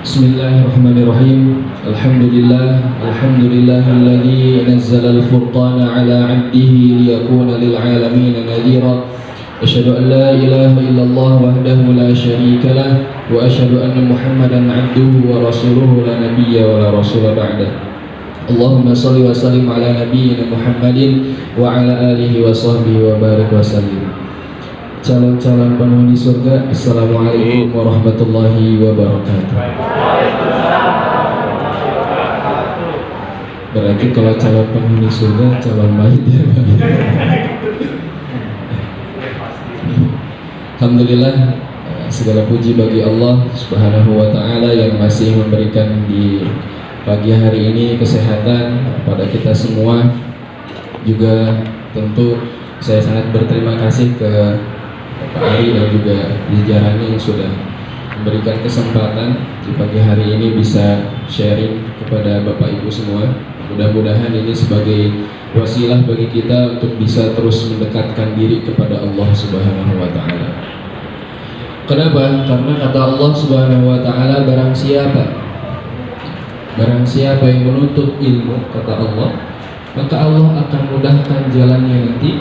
Bismillahirrahmanirrahim. Alhamdulillahilladzi nazzala al-furqana ala 'abdihi liyakuna lil 'alamin nadhira. Asyhadu an la ilaha illallah wahdahu la syarika lah wa asyhadu anna Muhammadan 'abduhu wa rasuluhu la nabiyya wa la rasula ba'da. Allahumma shalli wa sallim ala nabiyyina Muhammadin wa ala alihi wa sahbihi wa barik wa sallim. Calon-calon penghuni surga, assalamualaikum warahmatullahi wabarakatuh. Berarti kalau calon penghuni surga, calon mayit ya. Alhamdulillah, segala puji bagi Allah Subhanahu wa ta'ala yang masih memberikan di pagi hari ini kesehatan pada kita semua. Juga tentu saya sangat berterima kasih ke Pak Ari dan juga jajarannya yang sudah memberikan kesempatan di pagi hari ini bisa sharing kepada Bapak Ibu semua. Mudah-mudahan ini sebagai wasilah bagi kita untuk bisa terus mendekatkan diri kepada Allah Subhanahu wa ta'ala. Kenapa? Karena kata Allah Subhanahu wa ta'ala, barang siapa yang menuntut ilmu, kata Allah, maka Allah akan mudahkan jalannya nanti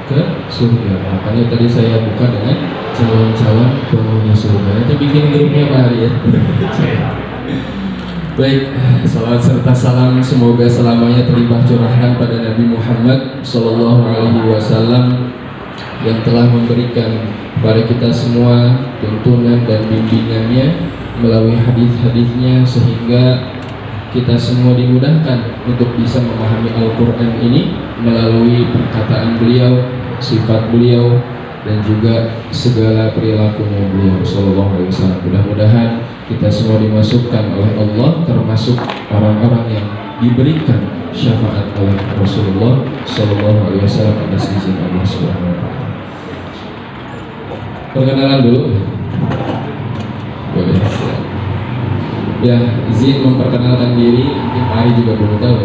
ke surga. Makanya tadi saya buka dengan calon-calon penghuni surga. Nanti bikin grupnya Pak Ari ya. Baik, salawat serta salam semoga selamanya terlimpah curahkan pada Nabi Muhammad Sallallahu Alaihi Wasallam yang telah memberikan kepada kita semua tuntunan dan bimbingannya melalui hadis-hadisnya sehingga kita semua dimudahkan untuk bisa memahami Al-Quran ini melalui perkataan beliau, sifat beliau, dan juga segala perilakunya beliau Sallallahu Alaihi Wasallam. Mudah-mudahan kita semua dimasukkan oleh Allah termasuk orang-orang yang diberikan syafaat oleh Rasulullah Sallallahu Alaihi Wasallam atas izin Allah Subhanahu Wa Taala. Perkenalan dulu, boleh. Ya, izin memperkenalkan diri, mungkin Pak Ari juga belum tahu.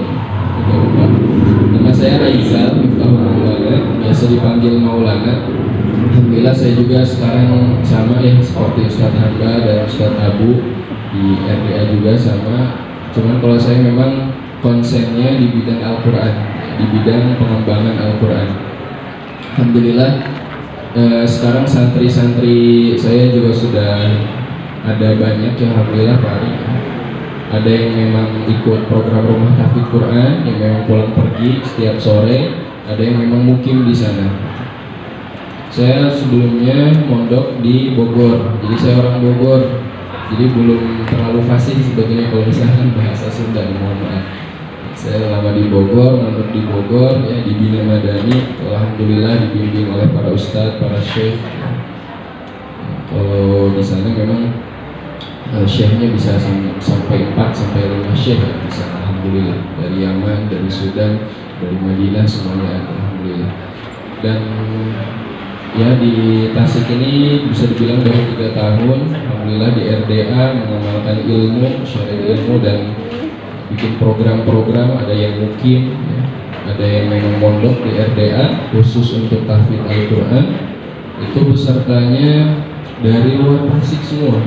Nama saya Raizal Miftahul Maulana, biasa dipanggil Maulana. Alhamdulillah saya juga sekarang sama ya seperti Ustadz Hamba dan Ustadz Abu di RDA juga sama. Cuman kalau saya memang konsennya di bidang Al-Quran, di bidang pengembangan Al-Quran. Alhamdulillah sekarang santri-santri saya juga sudah ada banyak ya, alhamdulillah Pak Ari. Ada yang memang ikut program rumah tahfidz Quran yang memang pulang pergi setiap sore, ada yang memang mukim di sana. Saya sebelumnya mondok di Bogor, jadi saya orang Bogor, jadi belum terlalu fasih sebetulnya kalau misalkan bahasa Sunda, mohon maaf. Saya lama di Bogor, mondok di Bogor ya, di Bina Madani. Alhamdulillah dibimbing oleh para ustadz, para syekh. Kalau di sana memang syekhnya bisa sampai 4 sampai 5 syekh ya, bisa, alhamdulillah, dari Yaman, dari Sudan, dari Madinah, semuanya ada, alhamdulillah. Dan ya di Tasik ini bisa dibilang dari 3 tahun, alhamdulillah di RDA mengamalkan ilmu, syariat ilmu dan bikin program-program. Ada yang mukim ya, ada yang memang mondok di RDA khusus untuk tahfidz Al-Quran. Itu pesertanya dari luar Tasik semua.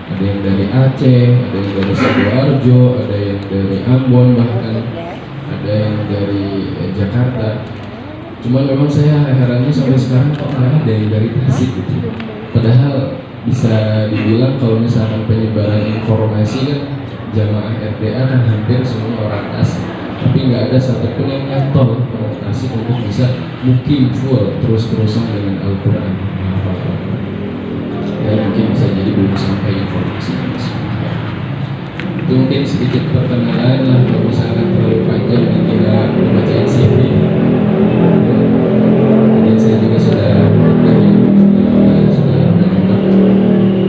Ada yang dari Aceh, ada yang dari Sidoarjo, ada yang dari Ambon, bahkan ada yang dari Jakarta. Cuman memang saya herannya sampai sekarang kok ada yang dari Tasik gitu. Padahal bisa dibilang kalau misalkan penyebaran informasi kan jamaah RDA kan hampir semua orang Tasik, tapi nggak ada satupun yang nyantol orang Tasik untuk bisa mukim full terus-terusan dengan Al-Quran. Ya mungkin bisa jadi belum sampai informasi ini. Itu mungkin sedikit perkenalan lah, kalau misalkan terlalu panjang dan tidak membacain CV. Dan saya juga sudah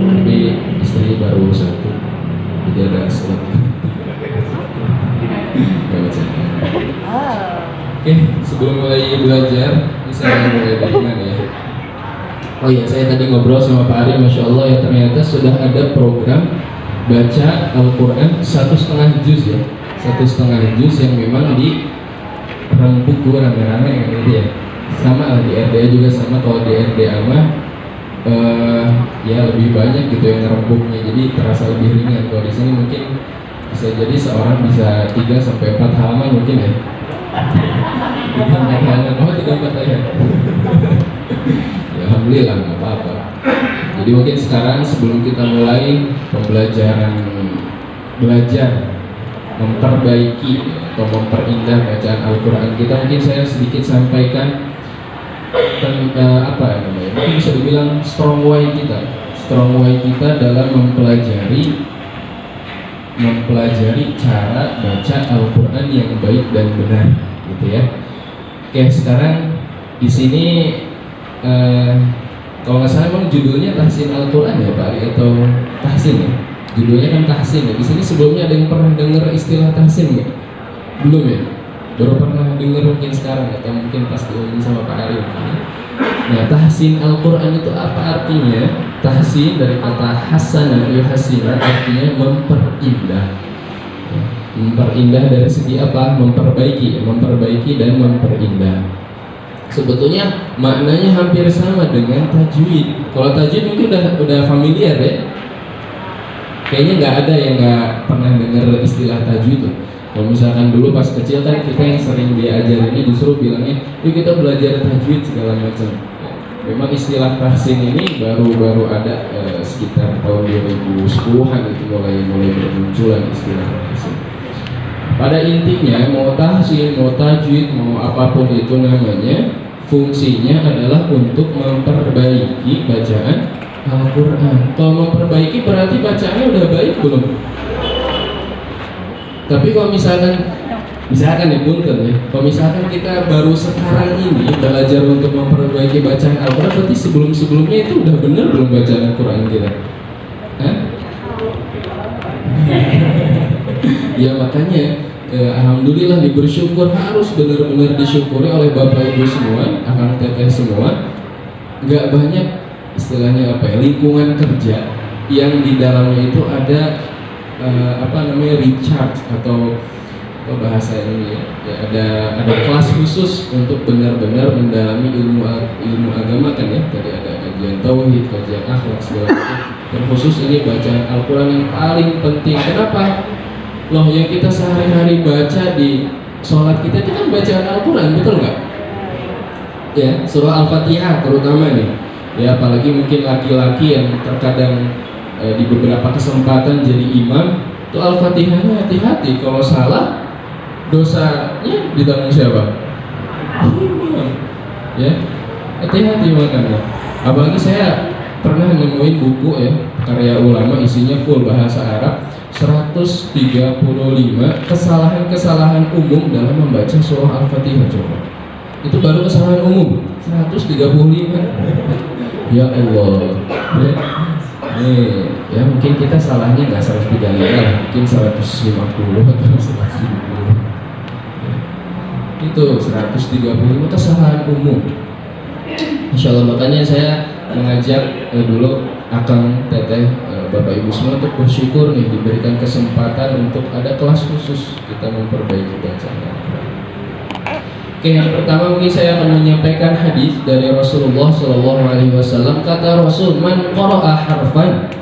tapi istri baru 1, jadi ada slot. Oke, sebelum mulai belajar, ini saya mulai dari mana ya? Oh iya, saya tadi ngobrol sama Pak Ari, Masya Allah ya, ternyata sudah ada program baca Al-Quran 1,5 juz ya, 1,5 juz yang memang di rembuk rame-rame gitu ya. Sama lah di RDA juga sama, kalau di RDA mah ya lebih banyak gitu yang ngerembuknya, jadi terasa lebih ringan. Kalau di sini mungkin bisa jadi seorang bisa 3 sampai 4 halaman mungkin ya. 3 4 halaman, oh 3 4 ayat. Ya, alhamdulillah nggak apa-apa. Jadi mungkin sekarang sebelum kita mulai pembelajaran belajar memperbaiki atau memperindah bacaan Al-Quran kita, mungkin saya sedikit sampaikan apa ya namanya, mungkin bisa dibilang strong way kita dalam mempelajari cara baca Al-Quran yang baik dan benar gitu ya. Oke, sekarang di sini kalau nggak salah emang judulnya Tahsin Al-Quran ya Pak Ari, atau Tahsin ya? Judulnya kan Tahsin ya. Di sini sebelumnya ada yang pernah dengar istilah Tahsin nggak? Belum ya? Baru pernah dengar mungkin sekarang, atau mungkin pas diomongin sama Pak Ari mungkin. Nah, Tahsin Al-Quran itu apa artinya? Tahsin dari kata hasana yuhasina, artinya memperindah. Memperindah dari segi apa? Memperbaiki dan memperindah. Sebetulnya maknanya hampir sama dengan tajwid. Kalau tajwid mungkin udah familiar ya. Kayaknya nggak ada yang nggak pernah dengar istilah tajwid tuh. Kalau misalkan dulu pas kecil kan kita yang sering diajarin ini justru bilangnya, yuk kita belajar tajwid segala macam. Memang istilah tahsin ini baru ada sekitar tahun 2010-an itu mulai bermunculan istilah tahsin. Pada intinya mau tahsin, mau tajwid, mau apapun itu namanya, fungsinya adalah untuk memperbaiki bacaan Al-Quran. Kalau memperbaiki berarti bacaannya udah baik belum? Tapi kalau misalkan ya punten ya, kalau misalkan kita baru sekarang ini belajar untuk memperbaiki bacaan Al-Quran, berarti sebelumnya itu udah benar belum bacaan Al-Quran kita? Hah? Ya makanya alhamdulillah bersyukur, harus benar-benar disyukuri oleh Bapak Ibu semua, akang teteh semua. Gak banyak istilahnya apa ya, lingkungan kerja yang di dalamnya itu ada recharge atau bahasa ini ya, ada kelas khusus untuk benar-benar mendalami ilmu agama kan ya. Tadi ada kajian tauhid, kajian akhlak segala macam. Dan khusus ini bacaan Al-Quran yang paling penting. Kenapa? Loh, yang kita sehari-hari baca di sholat kita itu kan bacaan Al-Quran, betul nggak? Ya, surah Al-Fatihah terutama nih. Ya, apalagi mungkin laki-laki yang terkadang di beberapa kesempatan jadi imam, itu Al-Fatihahnya hati-hati, kalau salah dosanya ditanggung siapa? Imam. Ya, hati-hati makanya. Apalagi saya pernah nemuin buku ya, karya ulama isinya full bahasa Arab, 135 kesalahan-kesalahan umum dalam membaca surah Al-Fatihah. Coba, itu baru kesalahan umum 135. Ya Allah ya. Ya mungkin kita salahnya nggak 135 lah, mungkin 150 atau 170. Itu 135 kesalahan umum. Insya Allah, makanya saya mengajak dulu akang teteh Bapak Ibu semua untuk bersyukur nih diberikan kesempatan untuk ada kelas khusus kita memperbaiki bacaan. Oke, yang pertama mungkin saya akan menyampaikan hadis dari Rasulullah SAW. Kata Rasul, man qara'a harfan,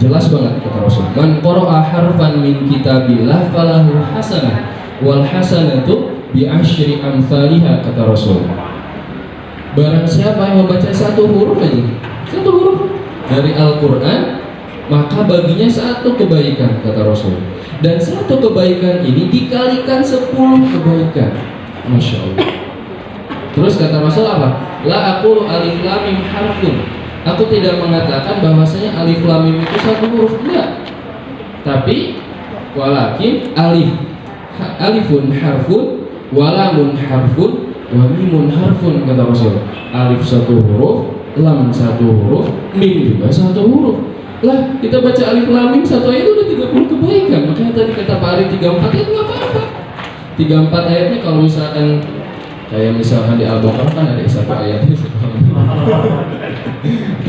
jelas banget kata Rasul, man qara'a harfan min kitabillah falahu hasanah wal hasanatu bi asyri amsalihha, kata Rasul. Barang siapa yang membaca satu huruf dari Al-Quran, maka baginya satu kebaikan, kata Rasul. Dan satu kebaikan ini dikalikan 10 kebaikan. Masya Allah. Terus kata Rasul apa? La aqulu alif lam mim harfun. Aku tidak mengatakan bahwasanya alif lam mim itu satu huruf, enggak. Tapi walakin alifun harfun, walamun harfun, wa mimun harfun, kata Rasul. Alif satu huruf, lam satu huruf, mim juga satu huruf. Lah, kita baca alif lam mim satu ayat udah 30 kebaikan. Makanya tadi kata Pak Ari 34 itu enggak apa-apa. 34 ayatnya kalau misalkan kayak misalkan di Al-Baqarah kan ada satu ayat itu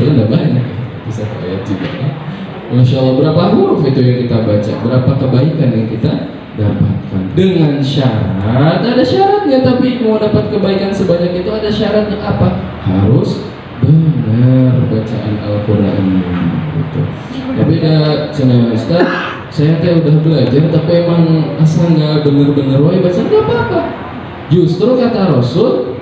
udah banyak satu ayat juga. Masya Allah, berapa huruf itu yang kita baca, berapa kebaikan yang kita dapatkan. Dengan syarat, ada syaratnya, tapi mau dapat kebaikan sebanyak itu ada syaratnya apa? Harus benar bacaan Al-Quran gitu. Tapi dah cina Ustaz, saya teh udah belajar tapi emang asal nggak bener-bener wae baca nggak apa-apa. Justru kata Rasul,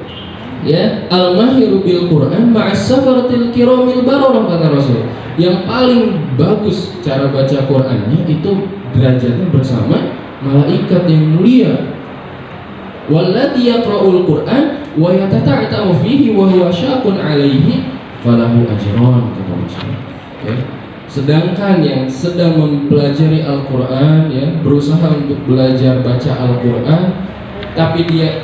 ya, al-mahiru bil Quran ma'as safaratil kiramil bararah, kata Rasul. Yang paling bagus cara baca Qurannya itu derajatnya bersama malaikat yang mulia. Walladzi yaqra'ul Qur'an wa yatata'u fihi wa huwa syaqun 'alaihi falahu ajran, kata Rasul. Ya. Sedangkan yang sedang mempelajari Al-Quran, ya, berusaha untuk belajar baca Al-Quran, tapi dia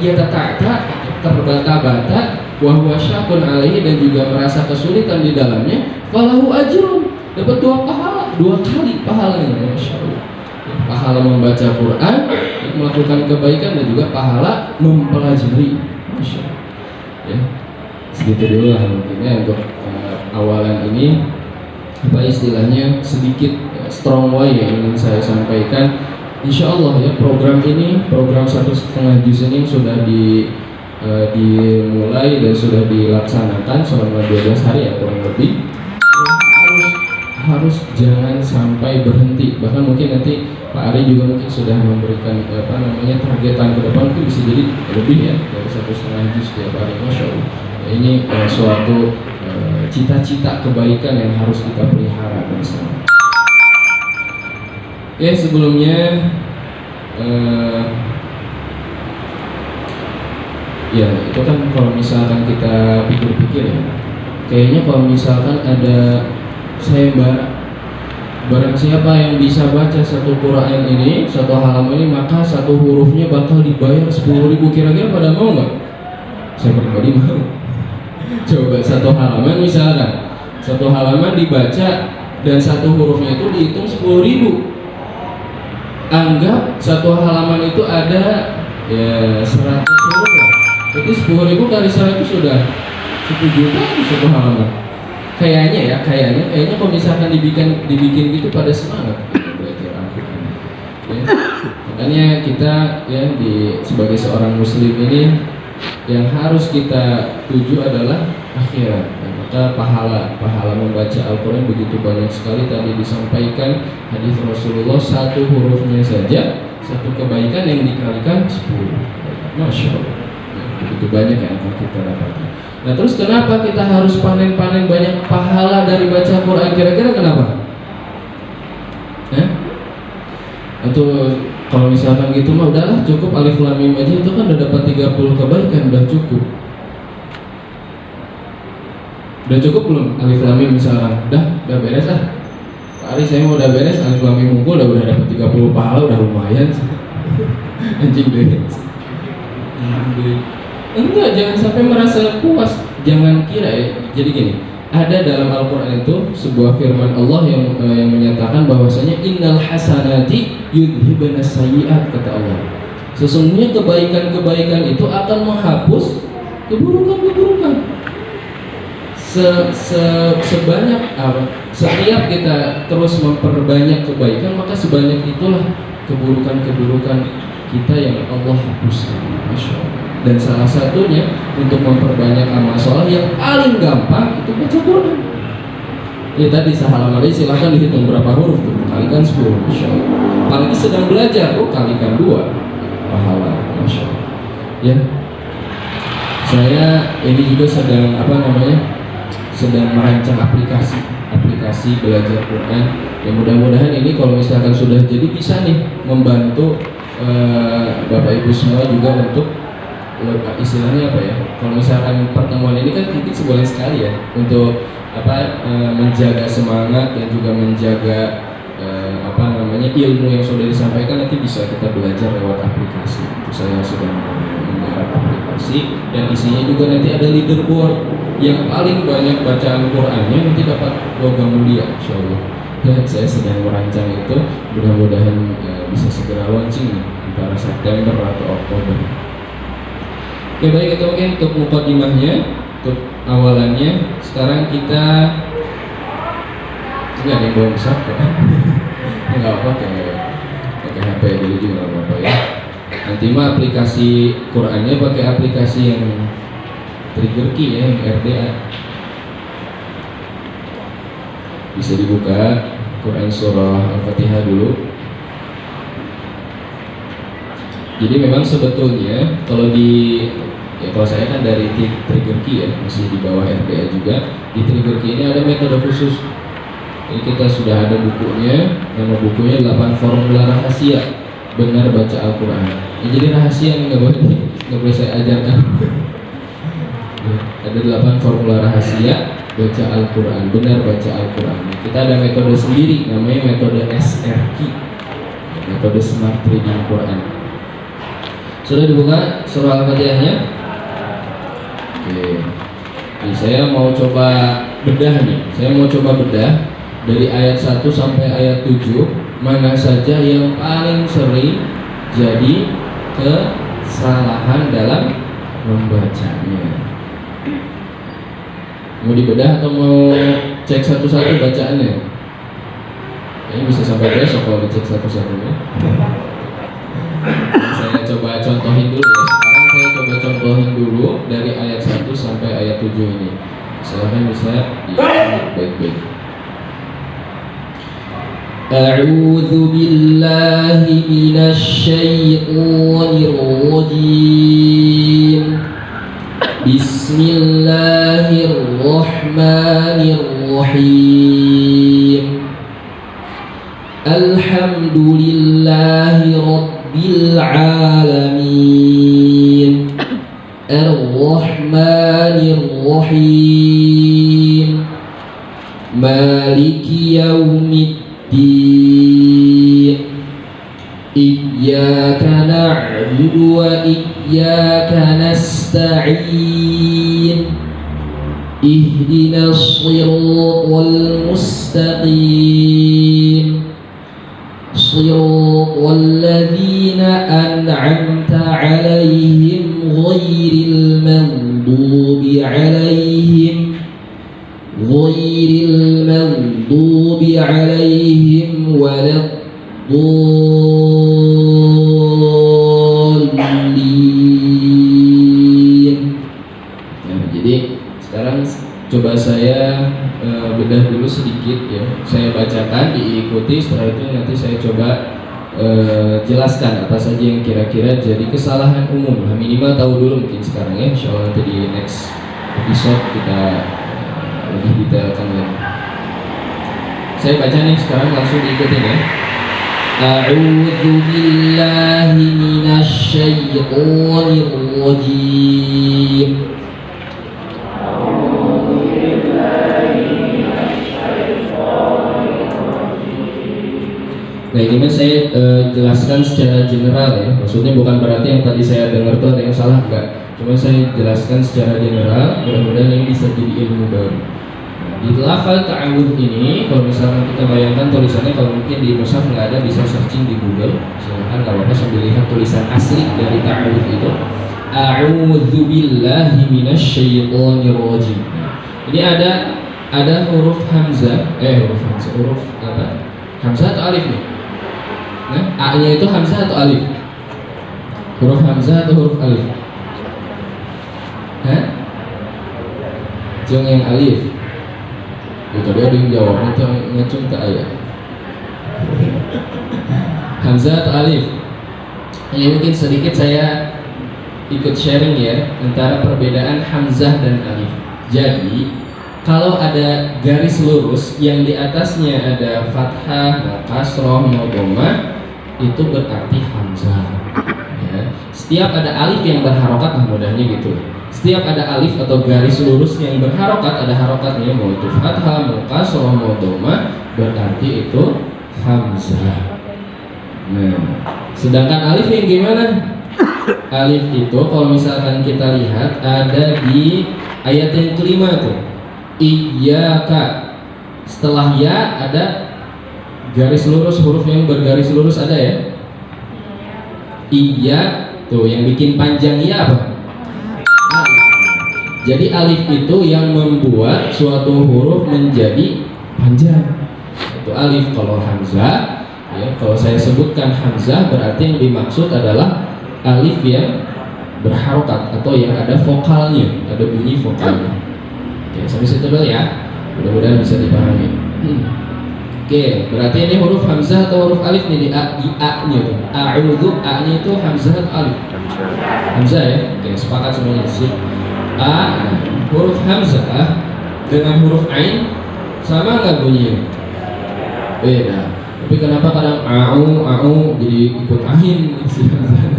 terbata-bata, wa huwa syaqun 'alaihi, dan juga merasa kesulitan di dalamnya, falahu ajrun, dapat dua kali pahalanya, Masya Allah. Pahala membaca Quran, melakukan kebaikan, dan juga pahala mempelajari. Masya Allah. Ya, segitu dulu lah mungkin ya untuk awalan ini. Apa istilahnya sedikit strong way yang ingin saya sampaikan. Insya Allah ya, program ini, program 1,5 juz ini sudah dimulai dan sudah dilaksanakan selama 12 hari ya kurang lebih. Harus jangan sampai berhenti. Bahkan mungkin nanti Pak Ari juga mungkin sudah memberikan targetan ke depan, itu bisa jadi lebih ya dari 1,5 juz tiap hari. Masya Allah. Ini suatu cita-cita kebaikan yang harus kita pelihara bersama. Ya, sebelumnya ya itu kan kalau misalkan kita pikir-pikir ya, kayaknya kalau misalkan ada sayembara, barang siapa yang bisa baca satu Quran ini, satu halaman ini, maka satu hurufnya bakal dibayar 10.000. Kira-kira pada mau nggak? Saya pribadi mau. Coba satu halaman, misalkan satu halaman dibaca dan satu hurufnya itu dihitung 10.000. Anggap satu halaman itu ada ya 100 huruf lah. Itu 10.000 kali 100 sudah 1 juta di satu halaman. Kayaknya kalau misalkan dibikin gitu pada semangat belajar Al-Quran. Ya. Makanya kita ya sebagai seorang muslim ini yang harus kita tuju adalah akhirat. Dan maka pahala membaca Al-Quran begitu banyak sekali. Tadi disampaikan hadis Rasulullah, satu hurufnya saja satu kebaikan yang dikalikan 10. Masya Allah, ya, begitu banyak yang akan kita dapatkan. Nah terus kenapa kita harus panen-panen banyak pahala dari baca Quran? Kira-kira kenapa? Atau kalau misalkan gitu mah udahlah cukup alif lam mim aja, itu kan udah dapat 30 kebaikan, udah cukup. Udah cukup belum alif lam mim misalkan? Udah beres ah. Pak Ari, saya mau udah beres alif lam mim unggul, udah dapat 30 pahala, udah lumayan sih. Anjing deh. Enggak, jangan sampai merasa puas. Jangan kira ya. Jadi gini, ada dalam Al-Quran itu sebuah firman Allah yang menyatakan bahwasanya innal hasanati yudhibanas sayyi'at, kata Allah. Sesungguhnya kebaikan-kebaikan itu akan menghapus keburukan-keburukan. Sebanyak setiap kita terus memperbanyak kebaikan, maka sebanyak itulah keburukan-keburukan kita yang Allah hapuskan. Masya Allah. Dan salah satunya untuk memperbanyak amal soleh yang paling gampang itu baca Quran. Ya tadi sehalaman aja silahkan dihitung berapa huruf tuh, kalikan 10. Masya Allah. Apalagi sedang belajar, kalikan 2 pahala. Masya Allah. Ya, saya ini juga sedang sedang merancang aplikasi belajar Quran. Ya mudah-mudahan ini kalau misalkan sudah jadi bisa nih membantu Bapak Ibu semua juga untuk istilahnya kalau misalkan pertemuan ini kan mungkin sebulan sekali ya, untuk menjaga semangat dan juga menjaga ilmu yang sudah disampaikan. Nanti bisa kita belajar lewat aplikasi. Itu saya sedang menggarap aplikasi, dan isinya juga nanti ada leaderboard yang paling banyak bacaan Qurannya nanti dapat logam mulia, insyaallah. Ya, saya sedang merancang itu, mudah-mudahan bisa segera launching antara September atau Oktober. Ya baik, itu mungkin untuk mukadimahnya, untuk awalannya. Sekarang kita enggak ada yang belum besar kok. Enggak apa, pakai HP dulu juga enggak apa-apa ya. Nanti mah aplikasi Qurannya pakai aplikasi yang trigger key ya, yang RDA. Bisa dibuka Quran surah Al-Fatihah dulu. Jadi memang sebetulnya kalau kalau saya kan dari trigger key ya, masih di bawah RPA juga. Di trigger key ini ada metode khusus. Jadi kita sudah ada bukunya, nama bukunya 8 formula rahasia benar baca Al-Quran. Ya, jadi rahasia yang nggak boleh saya ajarkan. Ada 8 formula rahasia baca Al-Quran, benar baca Al-Quran. Kita ada metode sendiri, namanya metode SRQ, metode Smart Reading Quran. Sudah dibuka surah Al-Fatihahnya? Oke. Ini saya mau coba bedah nih. Saya mau coba bedah dari ayat 1 sampai ayat 7, mana saja yang paling sering jadi kesalahan dalam membacanya. Mau dibedah atau mau cek satu-satu bacaannya? Ini bisa sampai besok kalau dicek satu-satunya. Saya coba contohin dulu ya. Sekarang saya coba contohin dulu dari ayat 1 sampai ayat 7 ini. Silahkan bisa dilihat baik-baik. A'udzu billahi minasy syaithanir rajim. Bismillahirrahmanirrahim. Alhamdulillahi rabbil alamin. Ar-Rahmanir Rahim. Maliki yaumiddin. Iyyaka na'budu wa iyyaka nasta'in. Ihdinas shiratal mustaqim. Shiratal ladzina an'amta 'alaihim ghairil maghdubi 'alaihim waladdallin. Nah, jadi sekarang coba saya bedah dulu sedikit ya. Saya bacakan, diikuti, setelah itu nanti saya coba jelaskan apa saja yang kira-kira jadi kesalahan umum. Nah, minimal tahu dulu mungkin sekarang ya. Insyaallah nanti di next episode kita lebih detailkan lagi. Saya baca nih sekarang, langsung diikutin ya. A'udzu billahi minasy syaithanir rajim. Nah ini saya jelaskan secara general ya. Maksudnya bukan berarti yang tadi saya dengar itu ada yang salah, enggak. Cuma saya jelaskan secara general, mudah-mudahan ini bisa jadi ilmu baru. Nah, di lafal ta'awudz ini, kalau misalkan kita bayangkan tulisannya, kalau mungkin di mushaf nggak ada, bisa searching di Google. Silahkan, nggak apa-apa sambil lihat tulisan asli dari ta'awudz itu. A'udzu billahi minasy syaithanir rajim. Ini ada huruf hamzah, huruf apa? Hamzah atau alif nih? Nah, A-nya itu hamzah atau alif? Huruf hamzah atau huruf alif? Hah? Cung yang alif. Itu dia yang jawab, itu ngecung ke ayat. Hamzah atau alif? Ya mungkin sedikit saya ikut sharing ya antara perbedaan hamzah dan alif. Jadi kalau ada garis lurus yang di atasnya ada fathah, mau kasroh, mau dhammah, itu berarti hamzah. Ya. Setiap ada alif yang berharokat, mudahnya gitu. Setiap ada alif atau garis lurus yang berharokat, ada harokatnya, mau itu fathah, mau kasroh, mau dhammah, berarti itu hamzah. Nah, sedangkan alif yang gimana? Alif itu kalau misalkan kita lihat ada di ayat yang kelima tuh. Iyyaka, setelah ya ada garis lurus, huruf yang bergaris lurus ada ya. Iya tuh yang bikin panjang ya apa? Alif. Jadi alif itu yang membuat suatu huruf menjadi panjang. Itu alif. Kalau hamzah ya, kalau saya sebutkan hamzah berarti yang dimaksud adalah alif yang berharokat atau yang ada vokalnya, ada bunyi vokalnya. Oke, sampai situ dulu ya. Mudah-mudahan bisa dipahami. Oke, berarti ini huruf hamzah atau huruf alif nih di A-nya tuh. A'udzu, A-nya itu hamzah atau alif? Hamzah ya. Oke, sepakat semuanya sih. A, huruf hamzah dengan huruf ain sama nggak bunyinya? Beda. Tapi kenapa kadang au jadi ikut ain si hamzah?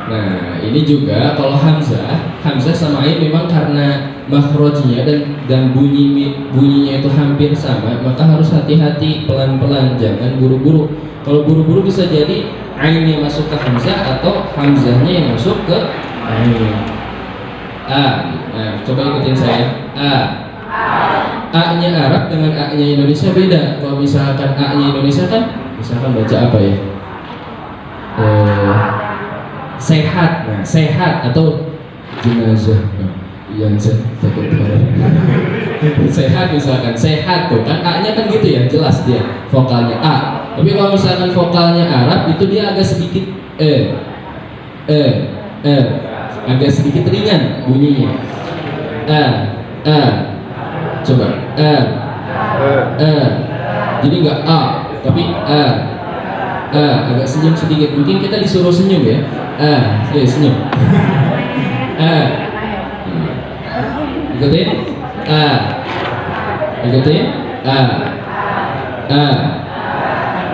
Nah, ini juga kalau hamzah sama ain memang karena makhrajnya dan bunyinya itu hampir sama, maka harus hati-hati, pelan-pelan, jangan buru-buru. Kalau buru-buru bisa jadi ainnya masuk ke hamzah atau hamzahnya yang masuk ke ain. A. Nah, coba ikutin saya. A. A-nya Arab dengan A-nya Indonesia beda. Kalau misalkan A-nya Indonesia kan misalkan baca apa ya? Sehat, nah sehat atau jenazah, yang takut sehat misalkan sehat tuh kan A-nya kan gitu ya, jelas dia vokalnya A. Tapi kalau misalkan vokalnya Arab itu dia agak sedikit agak sedikit ringan bunyinya. Coba jadi nggak A tapi agak senyum sedikit. Mungkin kita disuruh senyum ya. Senyum. Ikutin. Ikutin.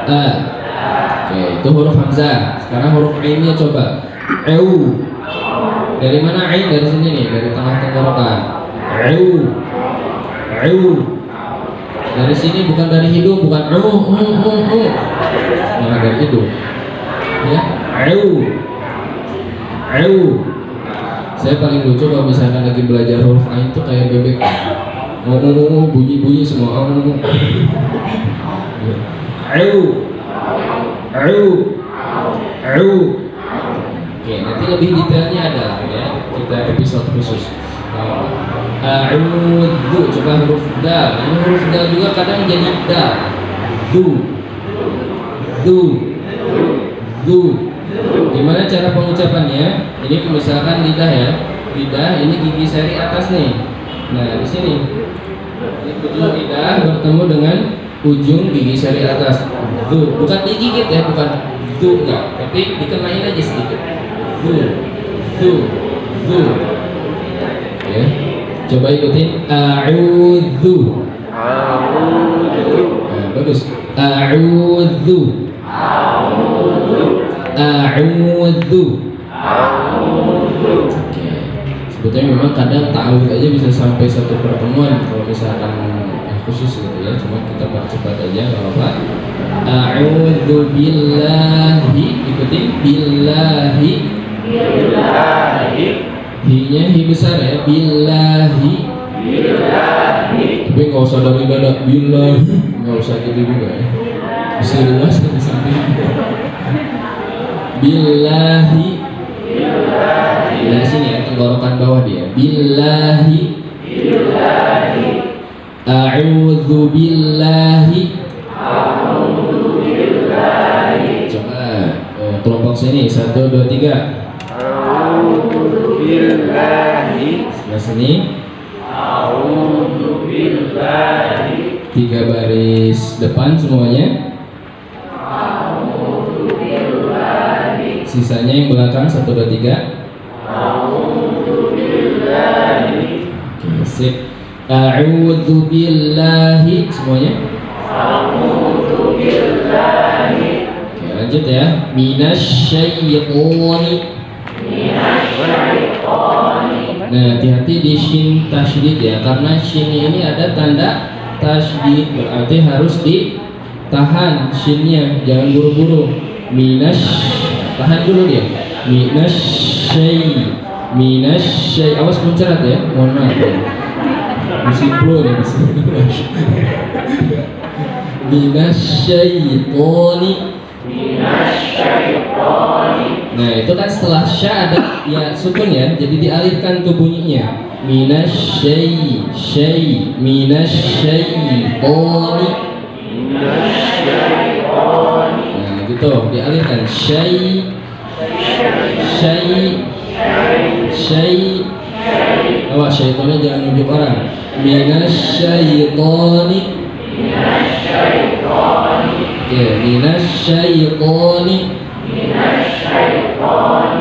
Oke, itu huruf hamzah. Sekarang huruf ainnya coba. Dari mana ain? Dari sini nih, dari tengah tenggorokan. Dari sini, bukan dari hidung, bukan nah, dari hidung ya. Saya paling lucu kalau misalkan lagi belajar huruf ain tuh kayak bebek bunyi semua Oke, nanti lebih detailnya ada ya, kita episode khusus. A'udzu, coba huruf dal. Ini huruf dal juga kadang jadi dal. Gimana cara pengucapannya? Ini misalkan lidah ya. Lidah ini gigi seri atas nih. Nah, di sini. Ini ujung lidah bertemu dengan ujung gigi seri atas. Bukan digigit ya, bukan enggak, tapi dikenain aja sedikit. Ya. Coba ikutin a'udzu. Nah, bagus. A'udzu. Oke. Sebetulnya memang kadang ta'awudz aja bisa sampai satu pertemuan kalau misalkan khusus gitu ya. Cuma kita percepat aja enggak apa-apa. A'udzu billahi, ikutin billahi. Hi-nya hi besar ya, billahi. Tapi nggak usah dari dada, billahi, nggak usah gitu juga ya. Bisa luas di samping. Billahi. Dari sini ya, tenggorokan bawah dia. Billahi. A'udzu billahi. Coba kelompok sini 1, 2, 3. Billahi. Sebelah sini. A'udzu billahi. 3 baris depan semuanya. A'udzu billahi. Sisanya yang belakang 1, 2, 3. A'udzu billahi. Oke, sip. A'udzu billahi semuanya. A'udzu billahi. Oke, lanjut ya. Minasyaitonir. Nah, hati-hati di shin tasydid ya, karena shinnya ini ada tanda tasydid, berarti harus ditahan shinnya, jangan buru-buru. Tahan dulu dia. Minasyai, awas muncrat ya, mohon maaf ya. Masih flow ya di sini. Minasyaitonir. Nah, itu kan setelah sya ada ya sukun ya, jadi dialihkan tuh bunyinya. Minasyaitonir. Nah, gitu, dialihkan syai. Awas syaitonnya jangan nunjuk orang. Minasyaitoni. Oke, minasyaitoni.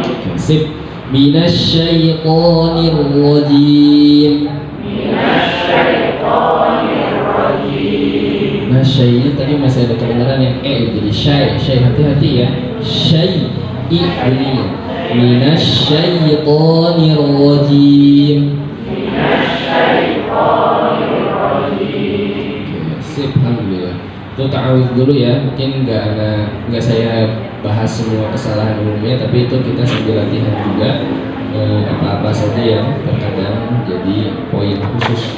Oke, sip. Minasyaitonir rajim. Nah, syai tadi masih ada kedengaran yang jadi syai, hati-hati ya. Syai bunyinya. Minasyaitonir rajim. Sip, alhamdulillah. Itu ta'awudz dulu ya. Mungkin nggak saya bahas semua kesalahan umumnya, tapi itu kita sambil latihan juga apa-apa saja yang terkadang jadi poin khusus.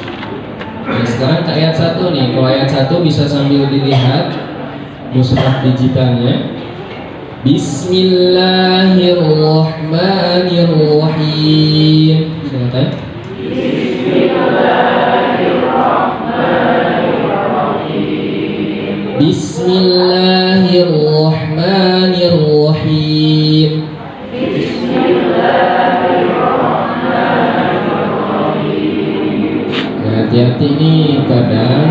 Nah, sekarang ke ayat 1 nih. Kalau ayat 1 bisa sambil dilihat mushaf digitalnya. Bismillahirrahmanirrahim. Silakan. Bismillahirrahmanirrahim. Nah, hati-hati nih, kadang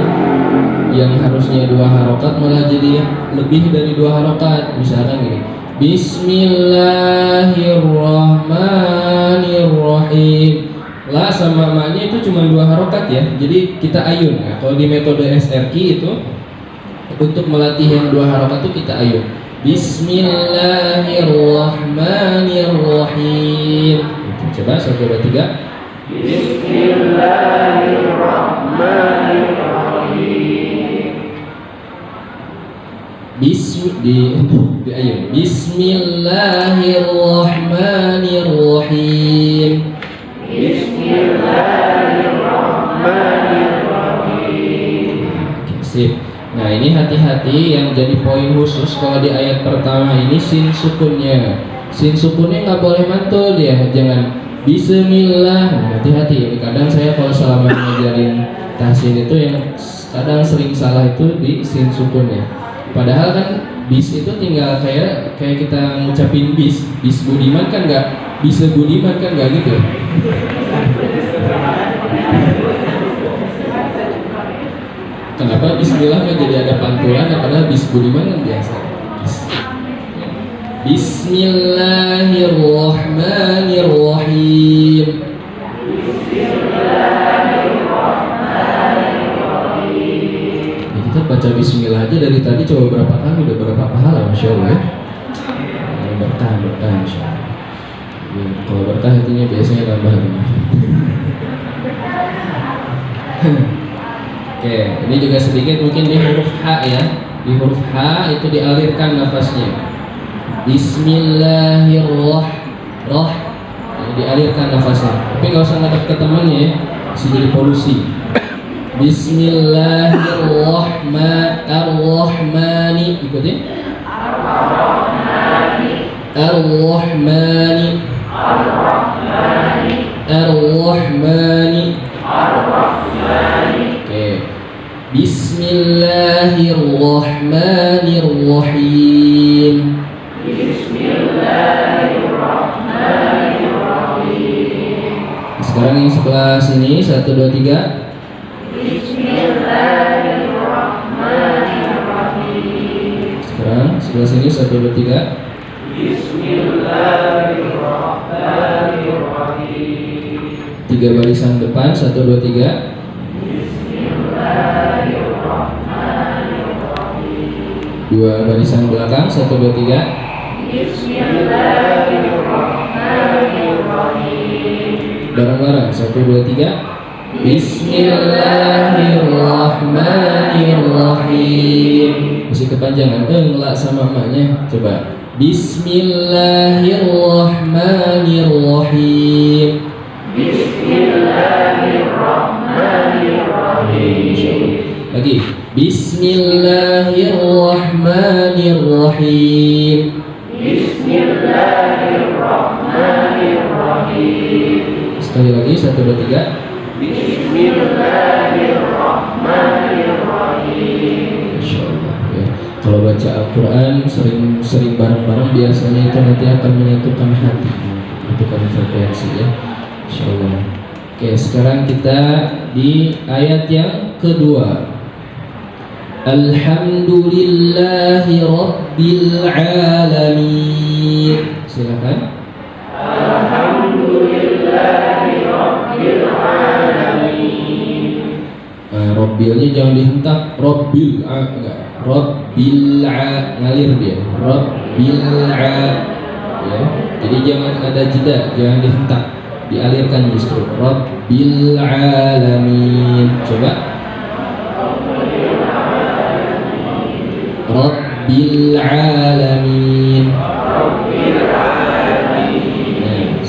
yang harusnya 2 harokat malah jadi lebih dari 2 harokat. Misalkan gini, Bismillahirrahmanirrahim. La sama ma-nya itu cuma 2 harokat ya. Jadi kita ayun. Nah, kalau di metode SRQ itu untuk melatih yang 2 harokat itu kita ayun. Bismillahirrahmanirrahim. Coba 1, 2, 3. Bismillahirrahmanirrahim. Di ayun. Bismillahirrahmanirrahim. Bismillahirrahmanirrahim. Sip. Nah, ini hati-hati yang jadi poin khusus kalau di ayat pertama ini sin sukunnya. Sin sukunnya nggak boleh mantul ya, jangan bismillah. Nah, hati-hati. Kadang saya kalau selama ngajarin tahsin itu yang kadang sering salah itu di sin sukunnya. Padahal kan bis itu tinggal kayak kita ngucapin bis Budiman kan nggak bisa Budiman kan nggak gitu. Kenapa bismillah jadi ada pantulan, padahal bis Budiman kan biasa. Bismillahirrahmanirrahim. Ya, kita baca bismillah aja dari tadi coba berapa kali, udah berapa pahala, masya Allah ya. Berkah insya Allah. Ya, kalau berkah artinya biasanya tambah lima. Oke, ini juga sedikit mungkin di huruf H ya. Di huruf H itu dialirkan nafasnya. Bismillahirrahmanirrahim. Dialirkan nafasnya. Tapi nggak usah ngadep ke temannya ya, bisa jadi polusi. Bismillahirrahmanirrahim. Ikutin. Ar-Rahmani. Oke. Bismillahirrahmanirrahim. Sekarang yang sebelah sini 1, 2, 3. Bismillahirrahmanirrahim. Sekarang sebelah sini 1, 2, 3. Bismillahirrahmanirrahim. 3 barisan depan 1, 2, 3. Bismillahirrahmanirrahim. 2 barisan belakang 1, 2, 3. Bismillahirrahmanirrahim. Bareng-bareng 1, 2, 3. Bismillahirrahmanirrahim. Masih kepanjangan enggak sama maknya. Coba. Bismillahirrahmanirrahim. Bismillahirrahmanirrahim. Lagi. Bismillahirrahmanirrahim. Bismillahirrahmanirrahim. Sekali lagi 1, 2, 3. Bismillahirrahmanirrahim. Insyaallah ya. Kalau baca Al-Quran sering bareng-bareng biasanya itu nanti akan menyatukan hati, menyatukan frekuensi ya. Insyaallah. Oke. Oke, sekarang kita di ayat yang kedua. Alhamdulillahi Rabbil Alamin. Silakan. Alhamdulillahi Rabbil Alamin. Rabbilnya jangan dihentak. Rabbil enggak. Rabbil ngalir dia. Rabbil ya. Jadi jangan ada jeda, jangan dihentak, dialirkan justru. Rabbil Alamin. Coba. Rabbil Alamin. Rabbil Alamin.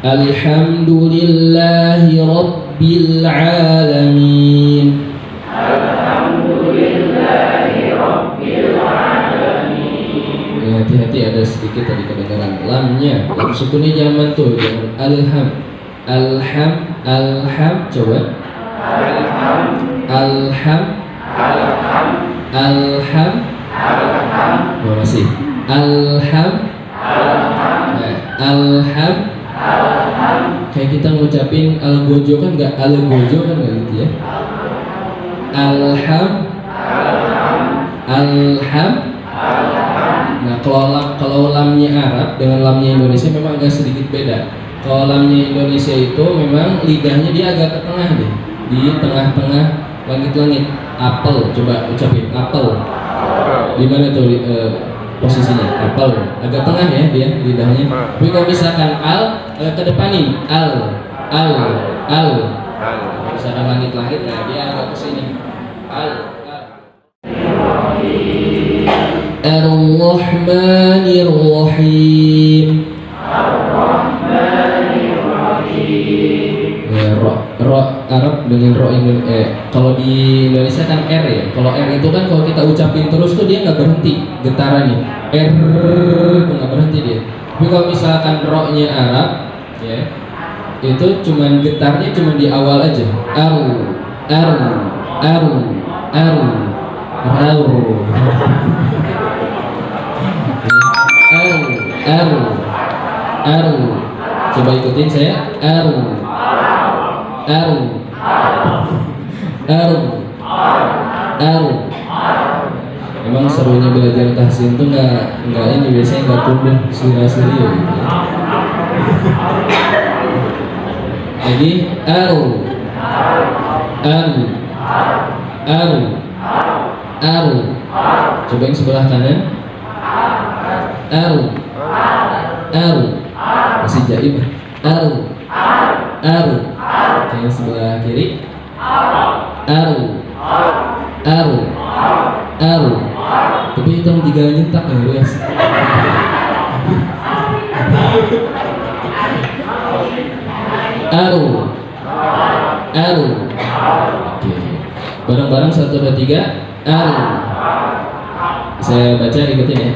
Alhamdulillahi Rabbil Alamin. Alhamdulillahi Rabbil Alamin. Hati-hati, ada sedikit tadi kedengaran lamnya. Lam sukunnya jangan mantul, jangan alham. Coba. Alham. Masih. Alham. Kayak kita ngucapin algojo kan nggak gitu ya. Alham. Nah kalau lamnya Arab dengan lamnya Indonesia memang agak sedikit beda. Kalau lamnya Indonesia itu memang lidahnya dia agak ke tengah deh, di tengah-tengah langit-langit. Apel, coba ucapin apel. Di mana tuh posisinya? Apel, agak tengah ya dia lidahnya. Tapi kalau misalkan ke depanin al. Misalkan langit-langit, nah dia agak ke sini. Ar-Rahmanir-Rahim. Arab dengan ro kalau di Indonesia kan R ya. Kalau R itu kan kalau kita ucapin terus tuh dia nggak berhenti getarannya. R itu nggak berhenti dia. Tapi kalau misalkan ro-nya Arab ya, itu cuman getarnya cuman di awal aja. Coba ikutin saya. Emang serunya belajar tahsin tuh nggak ini biasanya nggak tumbuh siri-siri ya gitu. Lagi coba yang sebelah kanan. Masih jaim. Yang sebelah kiri. Tapi hitung 3 nyentak ya guys. Oke. Bareng-bareng 1, 2, 3. Saya baca ikutin ya.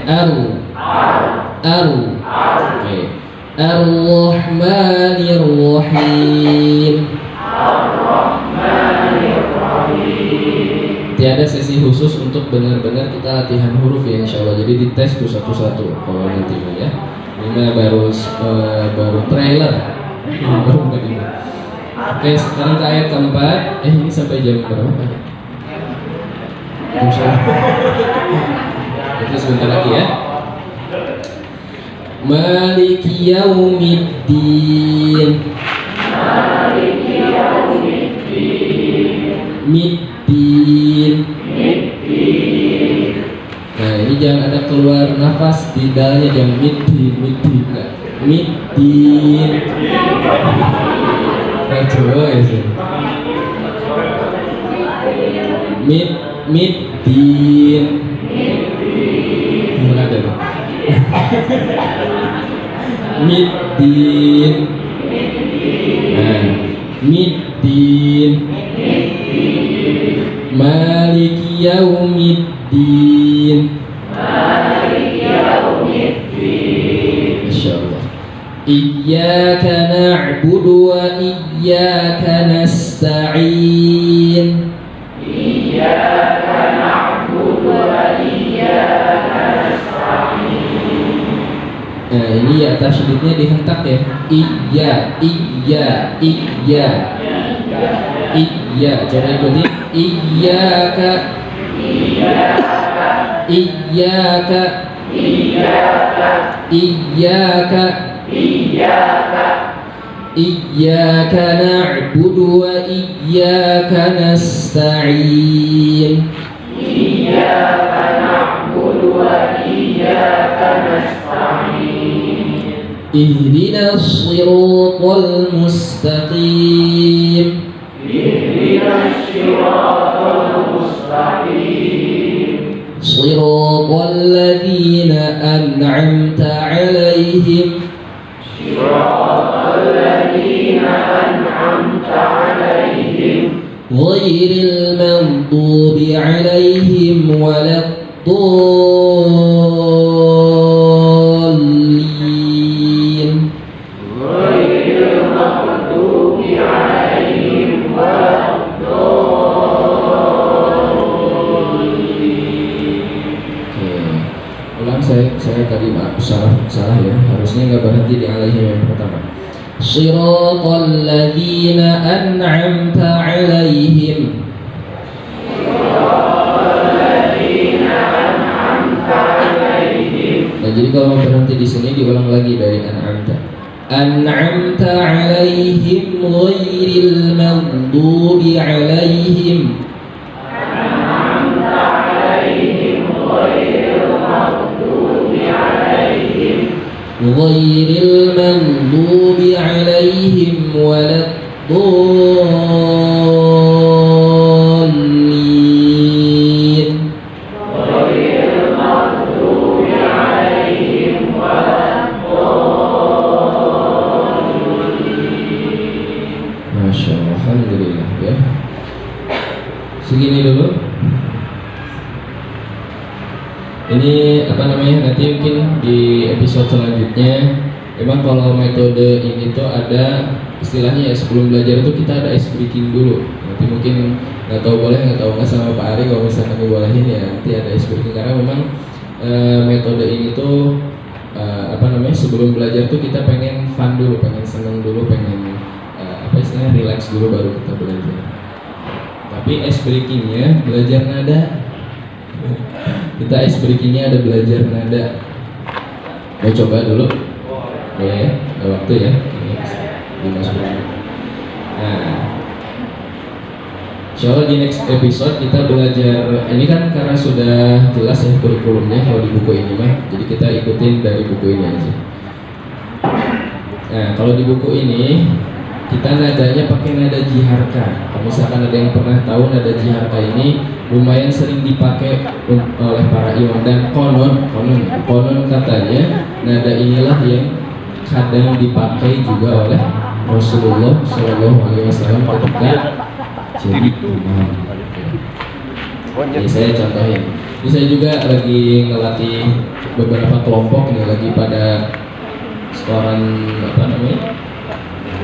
Oke. Ar-Rahmanir-Rahim. Tiada sesi khusus untuk benar-benar kita latihan huruf ya insya Allah. Jadi dites tuh satu-satu kalau nanti ya. Ini baru trailer. Oke, sekarang ke ayat keempat. Ini sampai jam berapa? Itu sebentar lagi ya. Maliki yaumiddin. Middin. Nah ini jangan ada keluar nafas di dalanya, jangan middin enggak. Middin. Coba ya sih. Middin. Mana ada? Middin. Nah, middin. Maliki yaumiddin. Masyaallah. Iyyaka na'budu wa iyyaka nasta'in. Iyyaka na'budu wa iyyaka nasta'in. Nah, ini ya tasydidnya dihentak ya. Iya, iya, iya. Iya, coba ikuti. Iyyaka. Iyyaka. Iyyaka. Iyyaka na'budu wa iyyaka nasta'in. Iyyaka na'budu wa iyyaka nasta'in. Ihdinas siratal mustaqim. Ihdinas siratal mustaqim. Siratal ladzina an'amta 'alaihim. Siratal ladzina an'amta 'alaihim. Ghairil maghdubi 'alaihim waladdallin. Ghairil maghdubi 'alaihim waladdallin. Ulang saya tadi maaf salah ya. Harusnya nggak berhenti di alaihim yang pertama. Shiratal ladzina an'amta 'alaihim. Nah, jadi kalau mau berhenti di sini diulang lagi dari an'amta. An'amta 'alaihim ghairil maghdubi 'alaihim. An'amta 'alaihim ghairil maghdubi 'alaihim. Ghairil maghdubi 'alaihim waladdallin. Ghairil maghdubi 'alaihim waladdallin. Masya Allah, alhamdulillah ya. Segini dulu. Ini apa namanya, nanti mungkin di episode selanjutnya. Memang kalau metode ini tuh ada istilahnya ya, sebelum belajar itu kita ada ice breaking dulu. Nanti mungkin nggak tahu boleh nggak tahu nggak sama Pak Ari, kalau misalkan dibolehin ya nanti ada ice breaking, karena memang metode ini tuh apa namanya, sebelum belajar tuh kita pengen fun dulu, pengen seneng dulu, pengen apa istilahnya relax dulu baru kita belajar. Tapi ice breakingnya belajar nada. Kita ice breakingnya ada belajar nada. Mau coba dulu? Boleh ya? Ada waktu ya? Ini 5-10 menit. Nah, insya Allah di next episode kita belajar. Ini kan karena sudah jelas ya kurikulumnya kalau di buku ini mah. Jadi kita ikutin dari buku ini aja. Nah, kalau di buku ini kita nadanya pakai nada jiharka. Kalau misalkan ada yang pernah tahu nada jiharka ini lumayan sering dipakai oleh para imam, dan konon katanya nada inilah yang kadang dipakai juga oleh Rasulullah SAW ketika jadi imam. Ini saya contohin. Ini saya juga lagi ngelatih beberapa kelompok nih, lagi pada setoran apa namanya?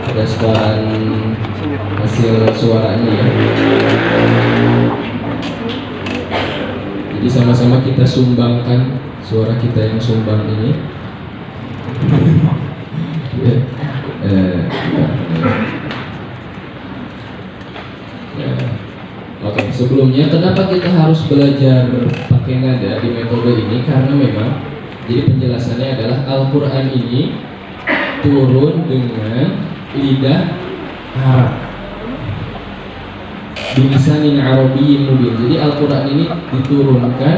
Ada setoran hasil suaranya ya. Jadi sama-sama kita sumbangkan suara kita yang sumbang ini. Oke, sebelumnya kenapa kita harus belajar pakai nada di metode ini? Karena memang jadi penjelasannya adalah Al-Quran ini turun dengan lidah Arab, bilisanin Arabiyyin mubin. Jadi Al-Quran ini diturunkan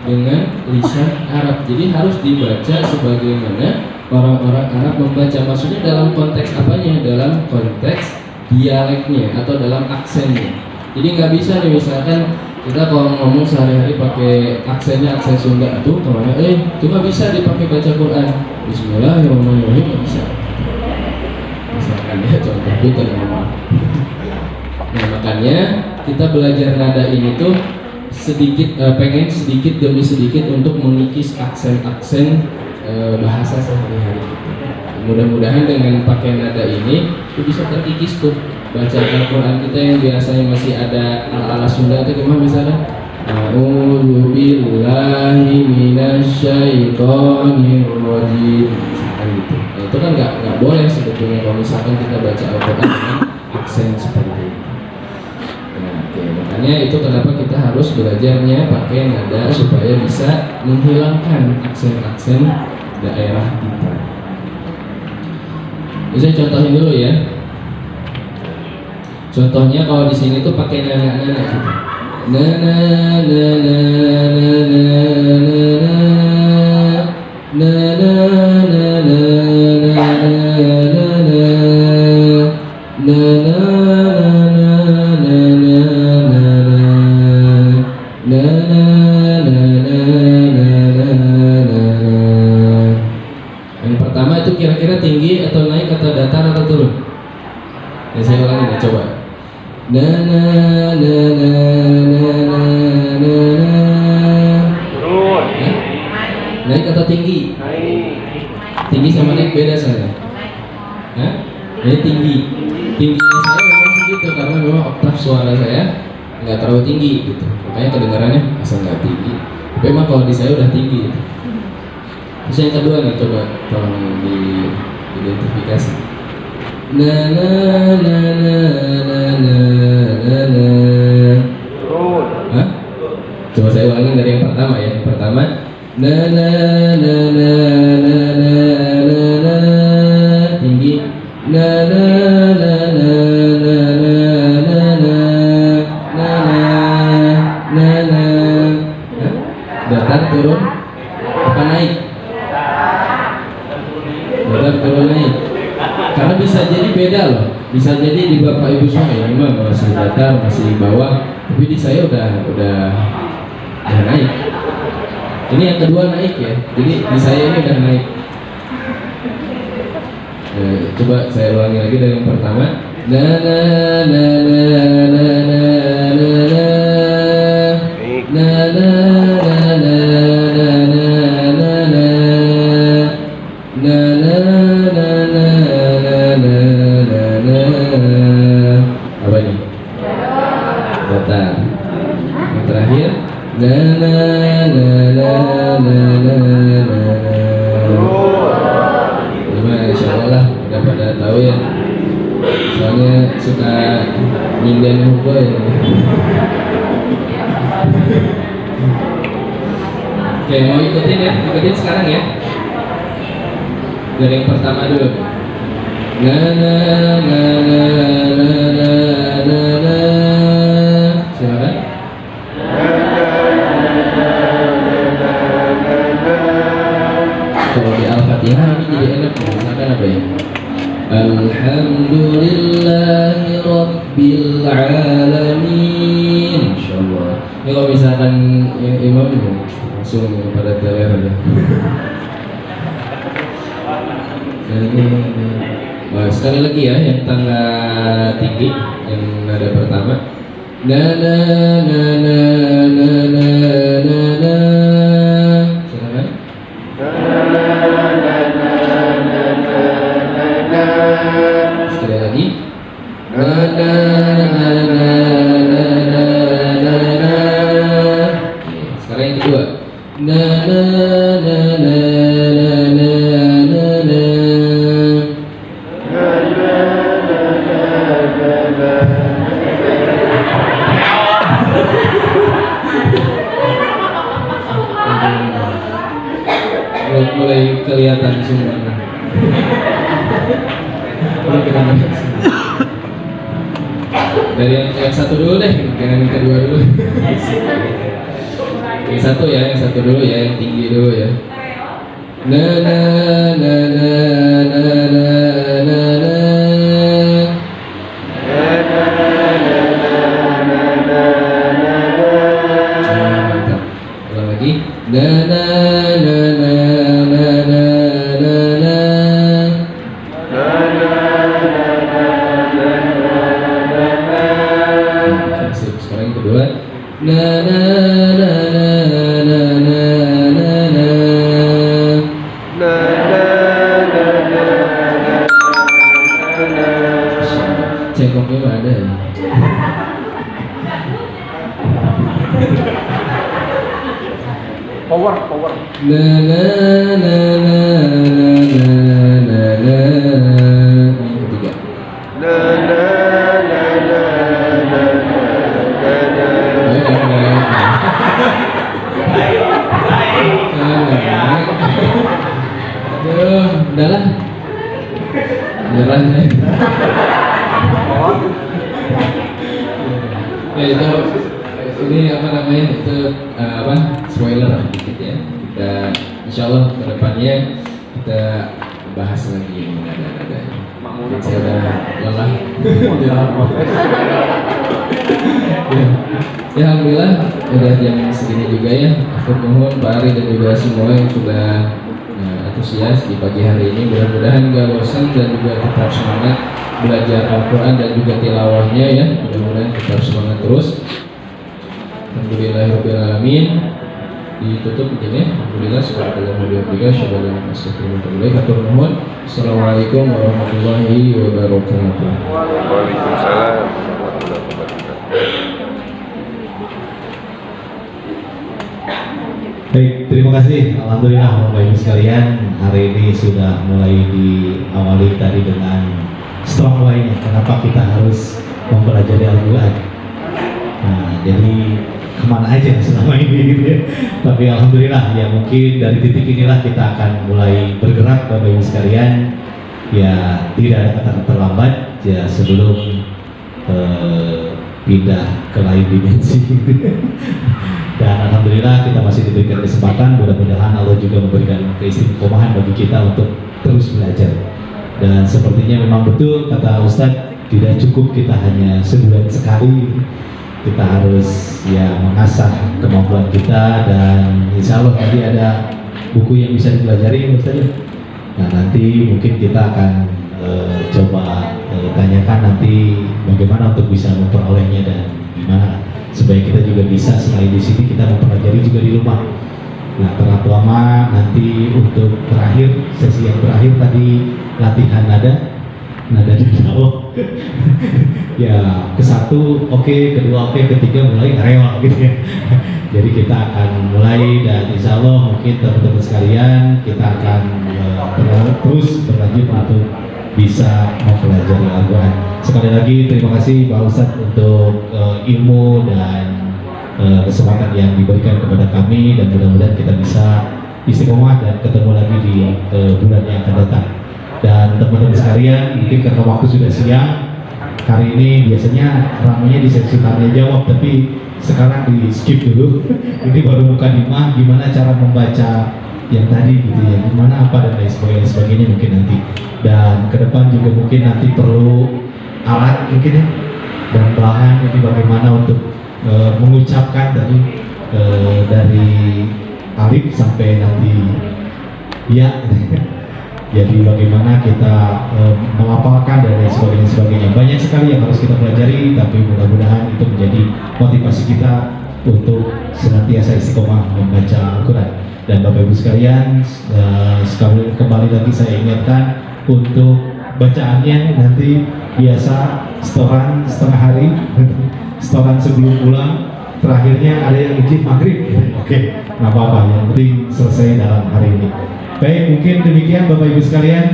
dengan lisan Arab. Jadi harus dibaca sebagaimana orang-orang Arab membaca. Maksudnya dalam konteks apanya? Dalam konteks dialeknya atau dalam aksennya. Jadi nggak bisa nih misalkan kita kalau ngomong sehari-hari pakai aksennya aksen Sunda tuh kemana? Cuma bisa dipakai baca Quran. Bismillahirrahmanirrahim, nggak bisa. Misalkan ya contoh itu ngomong. Nah makanya kita belajar nada ini tuh sedikit pengen sedikit demi sedikit untuk mengikis aksen-aksen bahasa sehari-hari gitu. Mudah-mudahan dengan pakai nada ini itu bisa terkikis tuh. Baca Al-Quran kita yang biasanya masih ada ala-ala Sunda itu gimana misalnya A'udzu billahi minasyaitonir rajim. Misalkan gitu. Nah, itu kan nggak boleh sebetulnya kalau misalkan kita baca Al-Qur'an dengan aksen seperti itu. Nah, oke. Makanya itu kenapa kita harus belajarnya pakai nada supaya bisa menghilangkan aksen-aksen daerah kita. Bisa contohin dulu ya. Contohnya kalau di sini tuh pakai nana gitu. Nana nana nana nana nana Yang pertama itu kira-kira tinggi atau naik atau datar atau turun? Ya saya ulangi deh, coba. Na na na na na na na na. Turun. Naik atau tinggi? Naik. Tinggi sama naik beda saya. Hah? Ini tinggi. Tingginya saya memang segitu karena memang oktav suara saya nggak terlalu tinggi gitu. Makanya kedengarannya asal nggak tinggi. Tapi memang kalau di saya udah tinggi. Gitu. Terus yang kedua nih, coba tolong diidentifikasi. Na na na na na na na na. Hah? Coba saya ulangi dari yang pertama ya. Yang pertama na na na na na na na na. Tinggi. Na na na na na na na na na na na. Hah? Datar turun apa naik? Datar turun naik. Karena bisa jadi beda loh, bisa jadi di bapak ibu semua ini mah masih datar, masih bawah, tapi di saya udah naik. Ini yang kedua naik ya, jadi di saya ini udah naik. Coba saya ulangi lagi dari yang pertama. Na na na na na na na na na na na na apa ini? Datar. Yang terakhir na na na na na na na. Gimana, insyaallah udah pada tahu ya. Soalnya suka nyinden hukum ya. Oke, mau ikutin ya? Ikutin sekarang ya. Dari yang pertama dulu. Na na na na na na na na. Silakan. Kalau di Al-Fatihah ini jadi enak. Silakan apa ya? Alhamdulillahi Rabbil Alamin. Insyaallah. Ini kalau misalkan imam langsung pada teler aja. Nah, sekali lagi ya, yang tangga tinggi, yang nada pertama. Na na na na na na na na. Silakan. Sekali lagi. Na na na na na na na na. Sekarang yang kedua. Na na na na na na na na. Mulai kelihatan semua. Dari yang satu dulu deh, jangan yang kedua dulu. Yang satu ya, yang satu dulu ya, yang tinggi dulu ya. Na na na na na na na na. Mantap. Ulang lagi. Na na na na na na na na. Sekarang yang kedua. Na na na na na na na na. Cengkoknya ada ya. Power. La la la la la la la. Tiga. La la la la la Aduh, udah lah. Nyerah saya. Ya itu ini apa namanya itu spoiler dikit ya. Kita insyaallah kedepannya kita bahas lagi yang ada. Saya udah lelah. Ya, alhamdulillah udah jam segini juga ya. Aku mohon Pak Ari dan juga semua yang sudah antusias di pagi hari ini. Mudah-mudahan gak bosan dan juga tetap semangat belajar Al-Quran dan juga tilawahnya ya. Mudah-mudahan tetap semangat terus. Alhamdulillahirrahmanirrahim. Ditutup mungkin ya. Alhamdulillah subhanallah wa bihamdihi asyhadu an la ilaha illallah wa nuhun. Assalamualaikum warahmatullahi wabarakatuh. Waalaikumsalam warahmatullahi wabarakatuh. Baik, terima kasih. Alhamdulillah Bapak Ibu sekalian, hari ini sudah mulai diawali tadi dengan strong lainnya. Kenapa kita harus mempelajari Al-Quran? Nah, jadi kemana aja selama ini gitu ya. Tapi alhamdulillah ya mungkin dari titik inilah kita akan mulai bergerak Bapak Ibu sekalian. Ya tidak ada kata terlambat ya sebelum pindah ke lain dimensi. Dan alhamdulillah kita masih diberikan kesempatan, mudah-mudahan Allah juga memberikan keistiqomahan bagi kita untuk terus belajar. Dan sepertinya memang betul kata Ustadz, tidak cukup kita hanya sebulan sekali, kita harus ya mengasah kemampuan kita. Dan insya Allah nanti ada buku yang bisa dipelajari Ustadz. Nah nanti mungkin kita akan coba tanyakan nanti bagaimana untuk bisa memperolehnya dan gimana supaya kita juga bisa selain di sini kita mempelajari juga di rumah. Nah terlalu lama nanti untuk terakhir sesi yang terakhir tadi latihan nada dakwah. Ya kesatu oke, kedua oke, ketiga mulai real gitu ya. Jadi kita akan mulai dan insya Allah mungkin teman-teman sekalian kita akan terus berlanjut untuk bisa mempelajari Al-Quran. Sekali lagi terima kasih Pak Ustadz untuk ilmu dan kesempatan yang diberikan kepada kami, dan mudah-mudahan kita bisa istiqomah dan ketemu lagi di bulan yang akan datang. Dan teman-teman sekalian, mungkin karena waktu sudah siang, hari ini biasanya ramainya di sesi tanya jawab, tapi sekarang di skip dulu. Ini baru mukadimah gimana cara membaca yang tadi gitu ya, gimana apa dan lain sebagainya mungkin nanti. Dan ke depan juga mungkin nanti perlu alat mungkin ya, dan bahan ini bagaimana untuk mengucapkan dari alif sampai nanti ya. Jadi bagaimana kita melafalkan dan lain sebagainya. Banyak sekali yang harus kita pelajari, tapi mudah-mudahan itu menjadi motivasi kita untuk senantiasa istiqomah membaca Al-Quran. Dan Bapak Ibu sekalian, sekali kembali lagi saya ingatkan untuk bacaannya nanti biasa setoran setengah hari, setoran sebelum pulang, terakhirnya ada yang izin maghrib. Oke, nggak apa-apa, yang penting selesai dalam hari ini. Baik, mungkin demikian Bapak Ibu sekalian.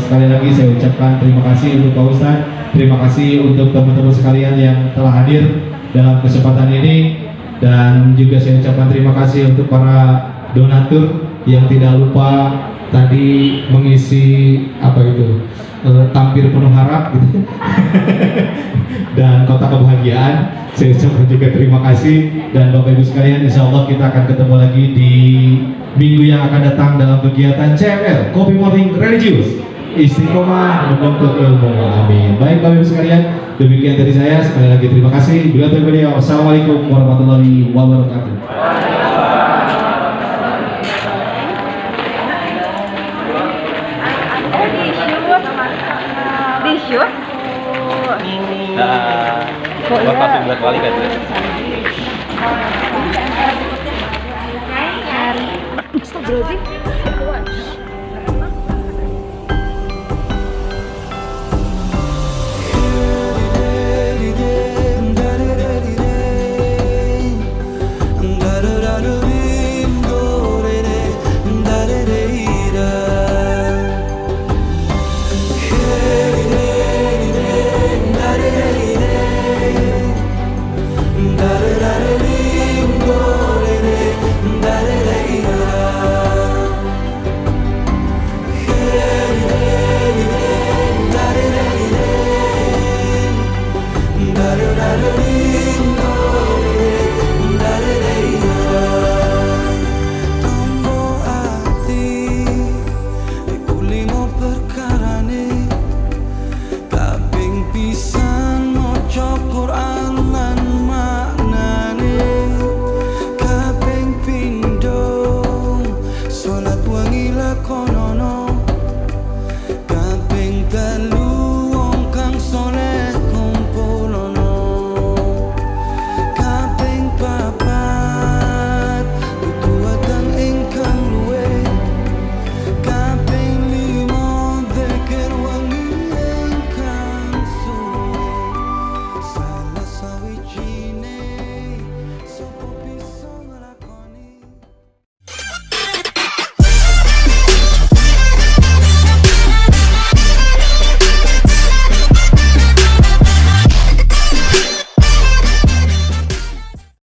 Sekali lagi saya ucapkan terima kasih untuk Pak Ustadz, terima kasih untuk teman-teman sekalian yang telah hadir dalam kesempatan ini, dan juga saya ucapkan terima kasih untuk para donatur yang tidak lupa tadi mengisi tampir penuh harap gitu. Dan kotak kebahagiaan. Saya ucapkan juga terima kasih, dan Bapak Ibu sekalian, insya Allah kita akan ketemu lagi di minggu yang akan datang dalam kegiatan CMR Kopi Morning Religius Istiqomah Menuntut Ilmu. Amin. Baik Bapak Ibu sekalian, demikian dari saya. Sekali lagi terima kasih. Wassalamualaikum warahmatullahi wabarakatuh. Pasang 2 kali kan? Astagfirullahaladzim.